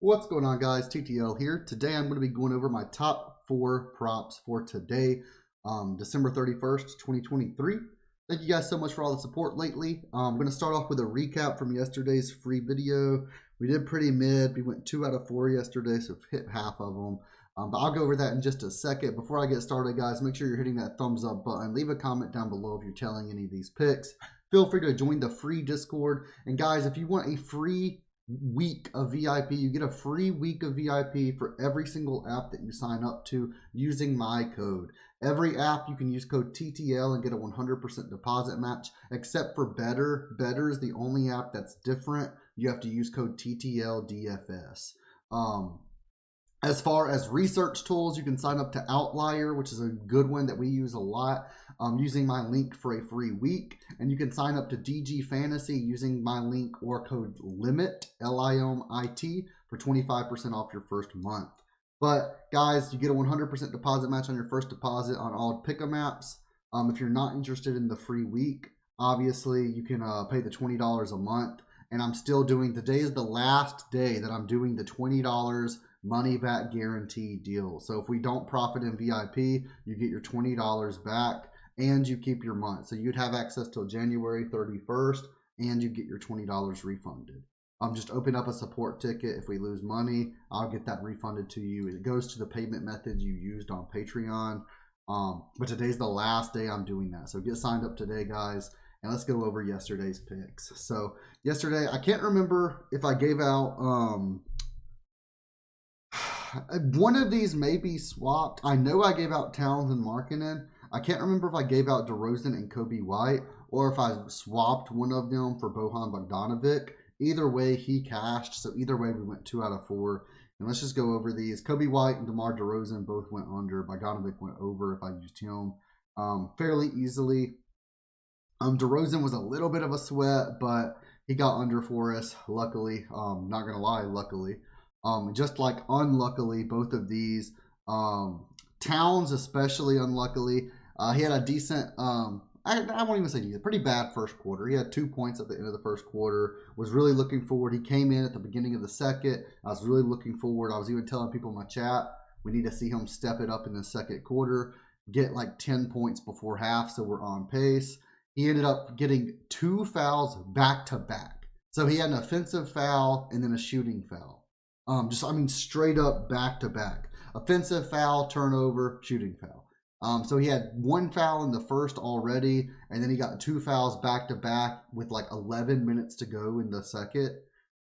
What's going on, guys? TTL here. Today I'm going to be going over my top 4 props for today, December 31st, 2023. Thank you guys so much for all the support lately. I'm going to start off with a recap from yesterday's free video. We did pretty mid. We went 2 out of 4 yesterday, so hit half of them. But I'll go over that in just a second. Before I get started, guys, make sure you're hitting that thumbs up button. Leave a comment down below if you're telling any of these picks. Feel free to join the free Discord. And guys, if you want a free week of VIP, you get a free week of VIP for every single app that you sign up to using my code. Every app you can use code TTL and get a 100% deposit match, except for Betr. Betr is the only app that's different. You have to use code TTL DFS. As far as research tools, you can sign up to Outlier, which is a good one that we use a lot, using my link for a free week. And you can sign up to DG Fantasy using my link or code LIMIT, LIMIT, for 25% off your first month. But guys, you get a 100% deposit match on your first deposit on all pick'em apps. If you're not interested in the free week, obviously you can pay the $20 a month. And I'm still doing, today is the last day that I'm doing the $20 money back guarantee deal. So if we don't profit in VIP, you get your $20 back and you keep your month. So you'd have access till January 31st and you get your $20 refunded. Just open up a support ticket. If we lose money, I'll get that refunded to you. It goes to the payment method you used on Patreon. But today's the last day I'm doing that. So get signed up today, guys. And let's go over yesterday's picks. So yesterday, I can't remember if I gave out, one of these may be swapped. I know I gave out Towns and Markkanen. I can't remember if I gave out DeRozan and Kobe White or if I swapped one of them for Bojan Bogdanovic. Either way, he cashed. So either way, we went 2 out of 4. And let's just go over these. Kobe White and DeMar DeRozan both went under. Bogdanovic went over if I used him fairly easily. DeRozan was a little bit of a sweat, but he got under for us, luckily. Not going to lie, luckily. Just like unluckily, both of these. Towns especially unluckily. He had a decent, I won't even say decent, pretty bad first quarter. He had 2 points at the end of the first quarter. Was really looking forward. He came in at the beginning of the second. I was really looking forward. I was even telling people in my chat, we need to see him step it up in the second quarter. Get like 10 points before half, so we're on pace. He ended up getting 2 fouls back to back. So he had an offensive foul and then a shooting foul. Straight up back to back. Offensive foul, turnover, shooting foul. So he had 1 foul in the first already, and then he got 2 fouls back to back with like 11 minutes to go in the second.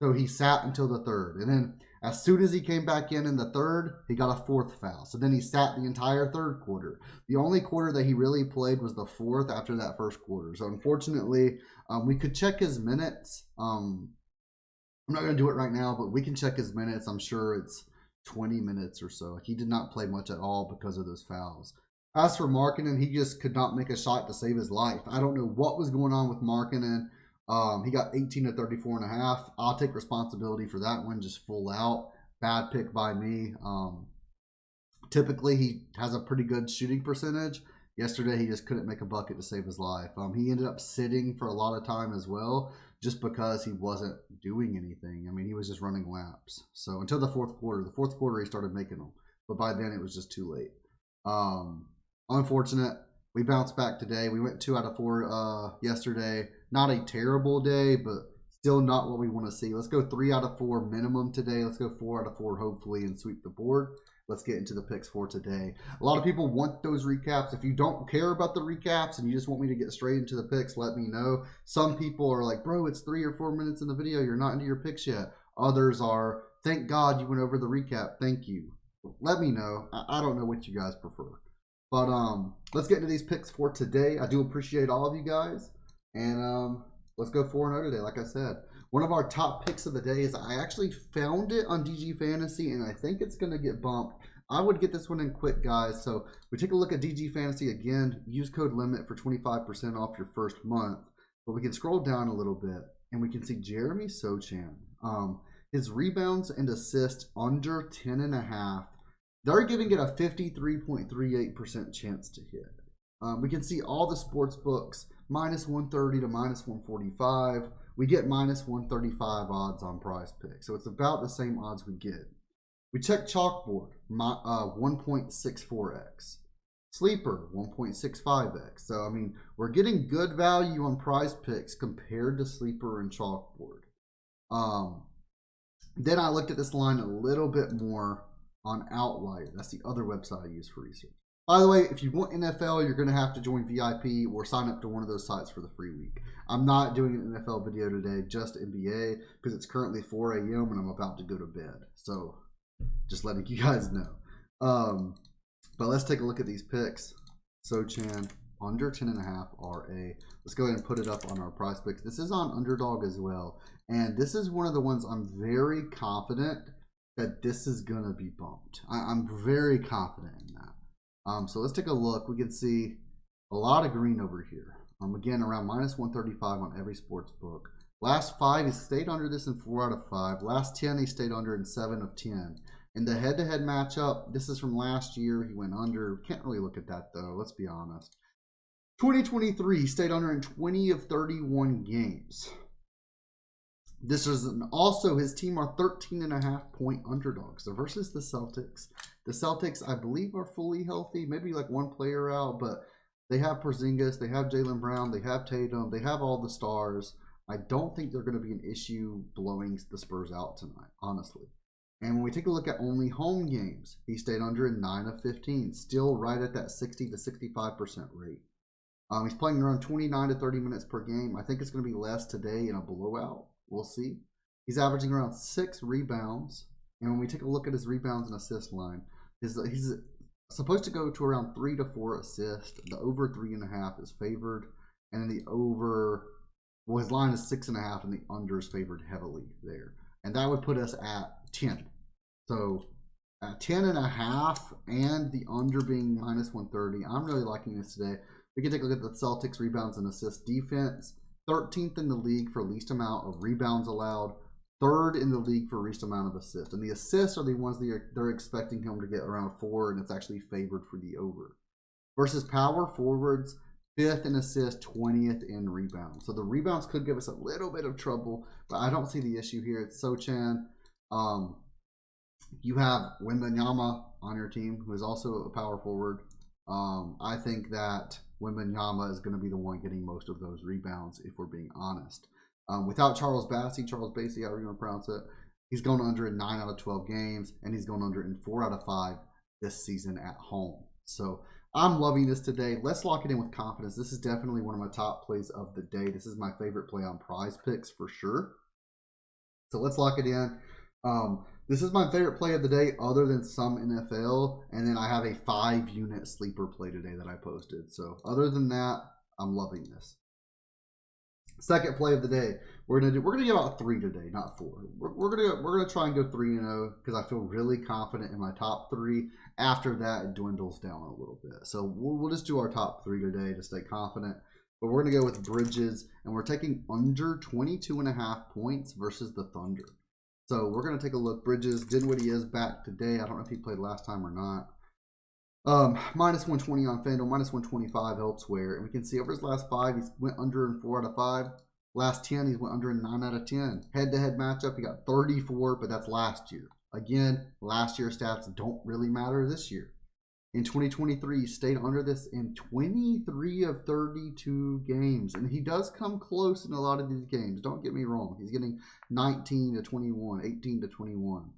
So he sat until the third. And then as soon as he came back in the third, he got a 4th foul. So then he sat the entire third quarter. The only quarter that he really played was the 4th after that first quarter. So unfortunately, we could check his minutes. I'm not going to do it right now, but we can check his minutes. I'm sure it's 20 minutes or so. He did not play much at all because of those fouls. As for Markkanen, he just could not make a shot to save his life. I don't know what was going on with Markkanen. He got 18 to 34.5. I'll take responsibility for that one, just full out. Bad pick by me. Typically, he has a pretty good shooting percentage. Yesterday, he just couldn't make a bucket to save his life. He ended up sitting for a lot of time as well, just because he wasn't doing anything. I mean, he was just running laps. So until the fourth quarter. The fourth quarter, he started making them. But by then, it was just too late. Unfortunate. We bounced back today. We went 2 out of 4 yesterday. Not a terrible day, but still not what we want to see. Let's go 3 out of 4 minimum today. Let's go 4 out of 4 hopefully and sweep the board. Let's get into the picks for today. A lot of people want those recaps. If you don't care about the recaps and you just want me to get straight into the picks, let me know. Some people are like, bro, it's 3 or 4 minutes in the video. You're not into your picks yet. Others are, thank God you went over the recap. Thank you. Let me know. I don't know what you guys prefer. But let's get into these picks for today. I do appreciate all of you guys. And let's go 4-0 today, like I said. One of our top picks of the day is I actually found it on DG Fantasy, and I think it's going to get bumped. I would get this one in quick, guys. So we take a look at DG Fantasy again. Use code LIMIT for 25% off your first month. But we can scroll down a little bit, and we can see Jeremy Sochan. His rebounds and assists under 10.5. They're giving it a 53.38% chance to hit. We can see all the sports books, -130 to -145. we get minus 135 odds on Prizepicks. So it's about the same odds we get. We check Chalkboard, 1.64x. Sleeper, 1.65x. So, I mean, we're getting good value on Prizepicks compared to Sleeper and Chalkboard. Then I looked at this line a little bit more on Outlier. That's the other website I use for research. By the way, if you want NFL, you're going to have to join VIP or sign up to one of those sites for the free week. I'm not doing an NFL video today, just NBA, because it's currently 4 a.m. and I'm about to go to bed. So, just letting you guys know. But let's take a look at these picks. Sochan, under 10.5 RA. Let's go ahead and put it up on our Prizepicks. This is on UnderDog as well. And this is one of the ones I'm very confident that this is going to be bumped. I'm very confident in that. So let's take a look. We can see a lot of green over here. Again, around minus 135 on every sports book. Last 5, he stayed under this in 4 out of 5. Last 10, he stayed under in 7 of 10. In the head-to-head matchup, this is from last year. He went under. Can't really look at that, though. Let's be honest. 2023, he stayed under in 20 of 31 games. This is also his team are 13.5-point underdogs. So versus the Celtics. The Celtics, I believe, are fully healthy. Maybe like one player out, but they have Porzingis, they have Jaylen Brown, they have Tatum, they have all the stars. I don't think they're going to be an issue blowing the Spurs out tonight, honestly. And when we take a look at only home games, he stayed under in 9 of 15, still right at that 60 to 65% rate. He's playing around 29 to 30 minutes per game. I think it's going to be less today in a blowout. We'll see. He's averaging around 6 rebounds. And when we take a look at his rebounds and assist line, he's supposed to go to around 3 to 4 assists. The over 3.5 is favored. And then the over, well, his line is 6.5 and the under is favored heavily there. And that would put us at 10. So at 10.5 and the under being minus 130, I'm really liking this today. We can take a look at the Celtics rebounds and assist defense. 13th in the league for least amount of rebounds allowed. 3rd in the league for least amount of assists. And the assists are the ones that they're expecting him to get around 4, and it's actually favored for the over. Versus power forwards, 5th in assists, 20th in rebounds. So the rebounds could give us a little bit of trouble, but I don't see the issue here. It's Sochan. You have Wembanyama on your team, who is also a power forward. I think that Wembanyama is going to be the one getting most of those rebounds, if we're being honest. Without Charles Bassey, however you want to pronounce it, he's going under in 9 out of 12 games, and he's going under in 4 out of 5 this season at home. So I'm loving this today. Let's lock it in with confidence. This is definitely one of my top plays of the day. This is my favorite play on Prizepicks for sure. So let's lock it in. This is my favorite play of the day other than some NFL. And then I have a 5-unit sleeper play today that I posted. So other than that, I'm loving this. Second play of the day, we're gonna give out 3 today, not 4. We're gonna try and go 3-0 because I feel really confident in my top 3. After that, it dwindles down a little bit. So we'll just do our top 3 today to stay confident. But we're gonna go with Bridges, and we're taking under 22.5 points versus the Thunder. So we're gonna take a look. Bridges, Dinwiddie is back today. I don't know if he played last time or not. Minus 120 on FanDuel, minus 125 elsewhere. And we can see over his last 5, he went under in 4 out of 5. Last 10, he's went under in 9 out of 10. Head-to-head matchup, he got 34, but that's last year. Again, last year's stats don't really matter this year. In 2023, he stayed under this in 23 of 32 games. And he does come close in a lot of these games. Don't get me wrong. He's getting 19 to 21, 18 to 21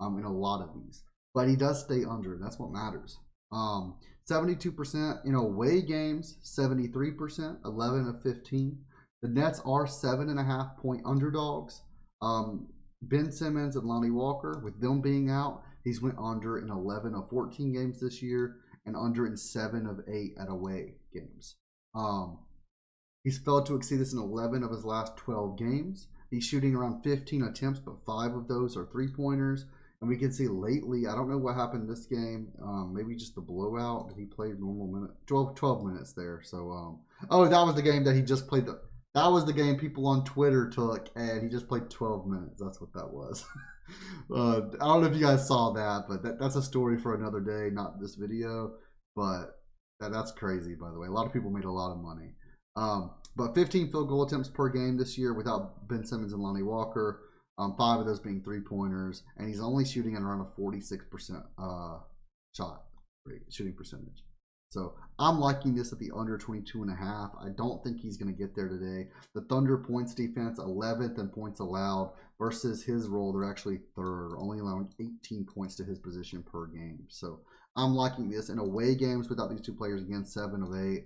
in a lot of these. But he does stay under. That's what matters. 72% in away games, 73%, 11 of 15. The Nets are 7.5-point underdogs. Ben Simmons and Lonnie Walker, with them being out, he's went under in 11 of 14 games this year and under in 7 of 8 at away games. He's failed to exceed this in 11 of his last 12 games. He's shooting around 15 attempts, but 5 of those are three-pointers. And we can see lately, I don't know what happened this game. Maybe just the blowout. Did he play normal minute? 12 minutes there. So, oh, that was the game that he just played. That was the game people on Twitter took, and he just played 12 minutes. That's what that was. I don't know if you guys saw that, but that's a story for another day, not this video. But that's crazy, by the way. A lot of people made a lot of money. But 15 field goal attempts per game this year without Ben Simmons and Lonnie Walker. 5 of those being 3-pointers, and he's only shooting at around a 46% shot rate, shooting percentage. So I'm liking this at the under 22.5. I don't think he's going to get there today. The Thunder points defense 11th in points allowed versus his role. They're actually 3rd, only allowing 18 points to his position per game. So I'm liking this in away games without these two players again, 7 of 8.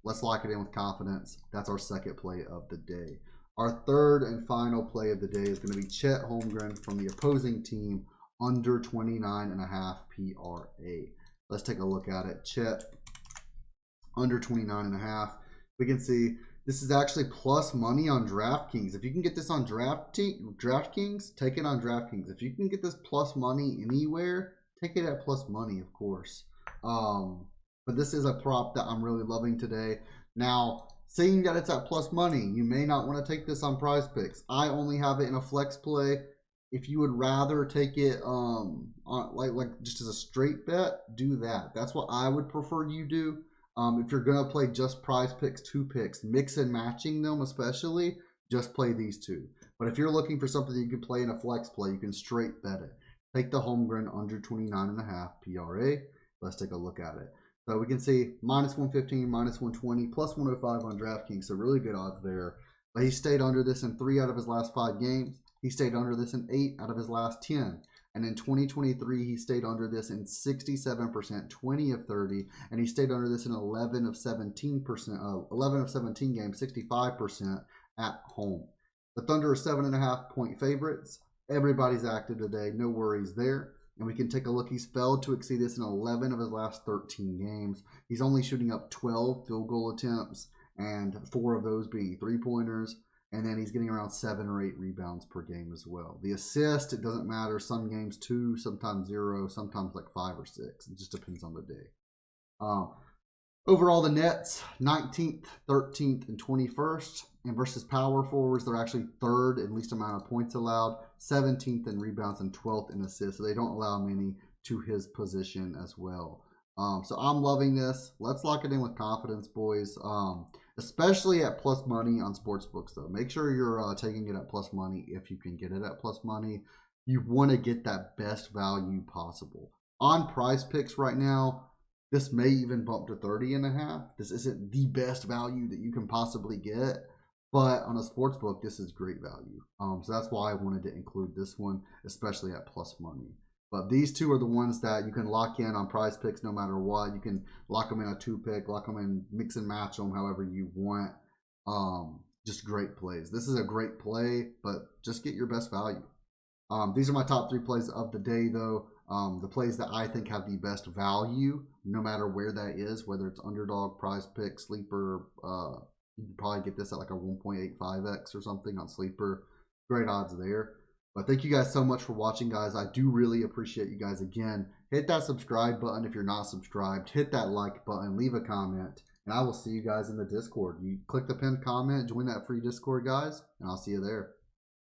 Let's lock it in with confidence. That's our second play of the day. Our third and final play of the day is going to be Chet Holmgren from the opposing team, under 29.5 PRA. Let's take a look at it. Chet, under 29.5. We can see this is actually plus money on DraftKings. If you can get this on DraftKings, take it on DraftKings. If you can get this plus money anywhere, take it at plus money, of course. But this is a prop that I'm really loving today. Now, seeing that it's at plus money, you may not want to take this on Prizepicks. I only have it in a flex play. If you would rather take it on like just as a straight bet, do that. That's what I would prefer you do. If you're gonna play just Prizepicks 2 picks, mix and matching them especially, just play these 2. But if you're looking for something you can play in a flex play, you can straight bet it. Take the Holmgren under 29.5 PRA. Let's take a look at it. So we can see minus 115, minus 120, plus 105 on DraftKings. So really good odds there. But he stayed under this in 3 out of his last 5 games. He stayed under this in 8 out of his last 10. And in 2023, he stayed under this in 67%, 20 of 30. And he stayed under this in 11 of 17%, 11 of 17 games, 65% at home. The Thunder are 7.5 point favorites. Everybody's active today. No worries there. And we can take a look. He's failed to exceed this in 11 of his last 13 games. He's only shooting up 12 field goal attempts, and 4 of those being 3-pointers. And then he's getting around 7 or 8 rebounds per game as well. The assist, it doesn't matter. Some games 2, sometimes 0, sometimes like 5 or 6. It just depends on the day. Overall, the Nets, 19th, 13th, and 21st. And versus power forwards, they're actually 3rd in least amount of points allowed, 17th in rebounds, and 12th in assists. So they don't allow many to his position as well. So I'm loving this. Let's lock it in with confidence, boys. Especially at plus money on sportsbooks, though. Make sure you're taking it at plus money if you can get it at plus money. You want to get that best value possible. On Prizepicks right now, this may even bump to 30.5. This isn't the best value that you can possibly get, but on a sportsbook, this is great value. So that's why I wanted to include this one, especially at plus money. But these 2 are the ones that you can lock in on Prizepicks no matter what. You can lock them in a 2-pick, lock them in, mix and match them however you want. Just great plays. This is a great play, but just get your best value. These are my top 3 plays of the day, though. The plays that I think have the best value, no matter where that is, whether it's UnderDog, Prizepicks, Sleeper. You can probably get this at like a 1.85x or something on Sleeper. Great odds there. But thank you guys so much for watching, guys. I do really appreciate you guys. Again, hit that subscribe button if you're not subscribed. Hit that like button. Leave a comment. And I will see you guys in the Discord. You click the pinned comment. Join that free Discord, guys. And I'll see you there.